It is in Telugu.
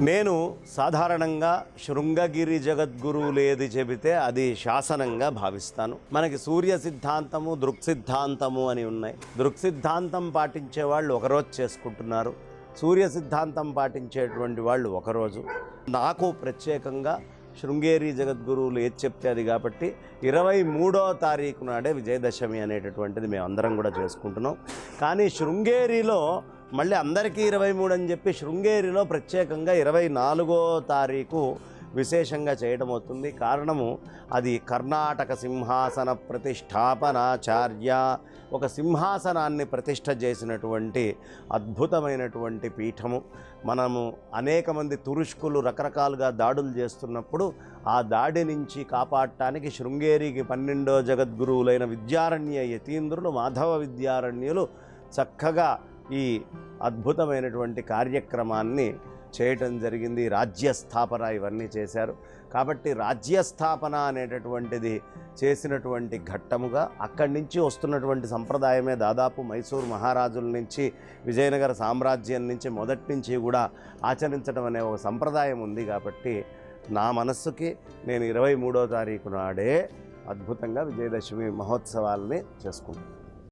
నేను సాధారణంగా శృంగగిరి జగద్గురువులు ఏది చెబితే అది శాసనంగా భావిస్తాను. మనకి సూర్య సిద్ధాంతము, దృక్సిద్ధాంతము అని ఉన్నాయి. దృక్సిద్ధాంతం పాటించే వాళ్ళు ఒకరోజు చేసుకుంటున్నారు, సూర్య సిద్ధాంతం పాటించేటువంటి వాళ్ళు ఒకరోజు. నాకు ప్రత్యేకంగా శృంగేరి జగద్గురువులు ఏది చెప్తే అది కాబట్టి 23వ తారీఖు నాడే విజయదశమి అనేటటువంటిది మేము అందరం కూడా చేసుకుంటున్నాం. కానీ శృంగేరిలో మళ్ళీ అందరికీ 23 అని చెప్పి శృంగేరిలో ప్రత్యేకంగా 24వ తారీఖు విశేషంగా చేయడం అవుతుంది. కారణము అది కర్ణాటక సింహాసన ప్రతిష్టాపనాచార్య, ఒక సింహాసనాన్ని ప్రతిష్ఠ చేసినటువంటి అద్భుతమైనటువంటి పీఠము. మనము అనేక మంది తురుష్కులు రకరకాలుగా దాడులు చేస్తున్నప్పుడు ఆ దాడి నుంచి కాపాడటానికి శృంగేరికి 12వ జగద్గురువులైన విద్యారణ్య యతీంద్రులు, మాధవ విద్యారణ్యులు చక్కగా ఈ అద్భుతమైనటువంటి కార్యక్రమాన్ని చేయటం జరిగింది. రాజ్యస్థాపన ఇవన్నీ చేశారు. కాబట్టి రాజ్యస్థాపన అనేటటువంటిది చేసినటువంటి ఘట్టముగా అక్కడి నుంచి వస్తున్నటువంటి సంప్రదాయమే దాదాపు మైసూరు మహారాజుల నుంచి, విజయనగర సామ్రాజ్యం నుంచి మొదటి నుంచి కూడా ఆచరించడం అనే ఒక సంప్రదాయం ఉంది. కాబట్టి నా మనస్సుకి నేను 23వ తారీఖు నాడే అద్భుతంగా విజయదశమి మహోత్సవాల్ని చేసుకుంటాను.